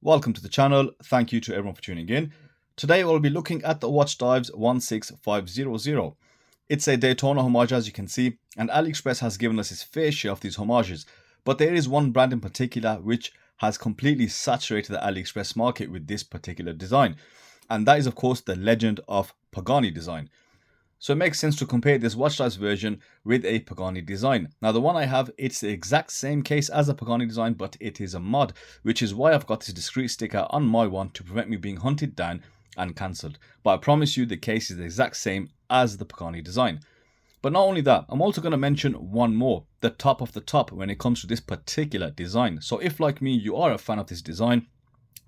Welcome to the channel. Thank you to everyone for tuning in. Today we'll be looking at the Watchdives 16500. It's a Daytona homage, as you can see, and AliExpress has given us its fair share of these homages. But there is one brand in particular which has completely saturated the AliExpress market with this particular design. And that is of course the legend of Pagani Design. So it makes sense to compare this Watchdives version with a Pagani Design. Now the one I have, it's the exact same case as a Pagani Design, but it is a mod, which is why I've got this discreet sticker on my one to prevent me being hunted down and cancelled. But I promise you the case is the exact same as the Pagani Design. But not only that, I'm also going to mention one more, the top of the top when it comes to this particular design. So if like me, you are a fan of this design,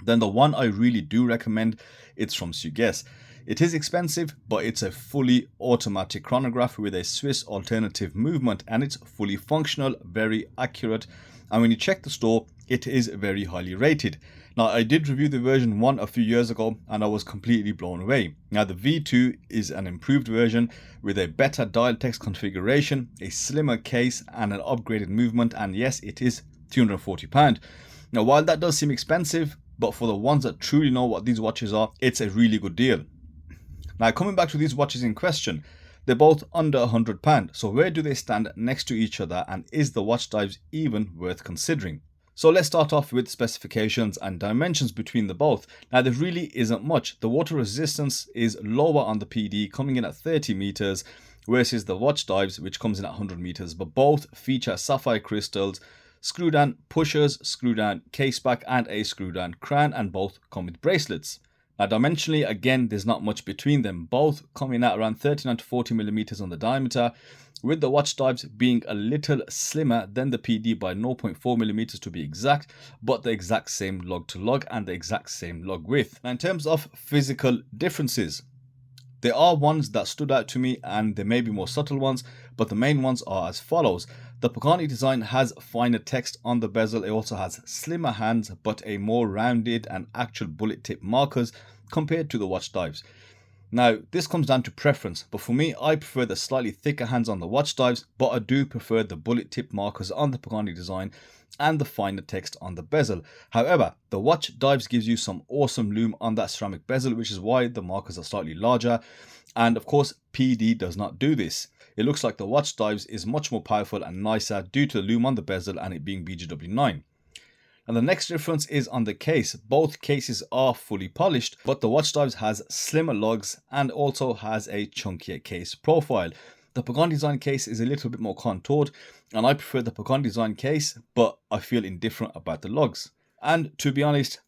then the one I really do recommend, it's from Sugess. It is expensive, but it's a fully automatic chronograph with a Swiss alternative movement, and it's fully functional, very accurate, and when you check the store, it is very highly rated. Now I did review the version 1 a few years ago and I was completely blown away. Now the V2 is an improved version with a better dial text configuration, a slimmer case and an upgraded movement, and yes, it is £240. Now while that does seem expensive, but for the ones that truly know what these watches are, it's a really good deal. Now coming back to these watches in question, they're both under £100, so where do they stand next to each other, and is the Watchdives even worth considering? So let's start off with specifications and dimensions between the both. Now there really isn't much. The water resistance is lower on the PD, coming in at 30 meters, versus the Watchdives which comes in at 100 meters, but both feature sapphire crystals, screw down pushers, screw down case back and a screw down crown, and both come with bracelets. Now dimensionally, again, there's not much between them, both coming at around 39 to 40 millimeters on the diameter, with the Watchdives being a little slimmer than the PD by 0.4 millimeters to be exact, but the exact same lug to lug and the exact same lug width. Now in terms of physical differences, there are ones that stood out to me and there may be more subtle ones, but the main ones are as follows. The Pagani Design has finer text on the bezel. It also has slimmer hands but a more rounded and actual bullet tip markers compared to the Watchdives. Now this comes down to preference, but for me I prefer the slightly thicker hands on the Watchdives, but I do prefer the bullet tip markers on the Pagani Design and the finer text on the bezel. However, the Watchdives gives you some awesome lume on that ceramic bezel, which is why the markers are slightly larger, and of course PD does not do this. It looks like the Watchdives is much more powerful and nicer due to the lume on the bezel and it being BGW9. And the next difference is on the case. Both cases are fully polished, but the Watchdives has slimmer lugs and also has a chunkier case profile. The Pagani Design case is a little bit more contoured, and I prefer the Pagani Design case, but I feel indifferent about the lugs. And to be honest,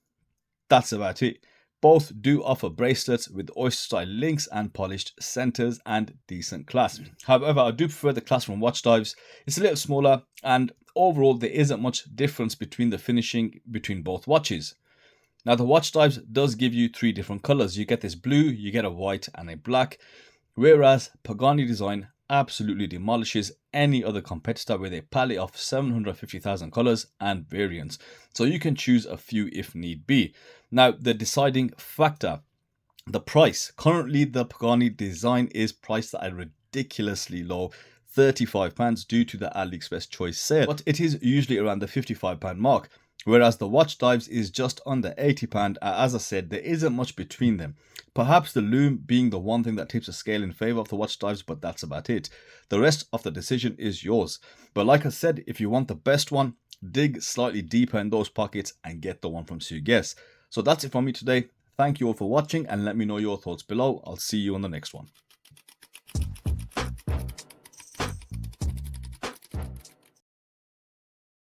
that's about it. Both do offer bracelets with oyster style links and polished centers and decent clasp. However, I do prefer the clasp from Watchdives. It's a little smaller, and overall there isn't much difference between the finishing between both watches. Now the Watchdives does give you 3 different colors. You get this blue, you get a white and a black, whereas Pagani Design absolutely demolishes any other competitor with a palette of 750,000 colors and variants, so you can choose a few if need be. Now the deciding factor, the price. Currently the Pagani Design is priced at a ridiculously low £35 due to the AliExpress choice sale, but it is usually around the £55 mark, whereas the Watchdives is just under £80. As I said, there isn't much between them. Perhaps the lume being the one thing that tips the scale in favor of the Watchdives, but that's about it. The rest of the decision is yours. But like I said, if you want the best one, dig slightly deeper in those pockets and get the one from Sugess. So that's it from me today. Thank you all for watching and let me know your thoughts below. I'll see you on the next one.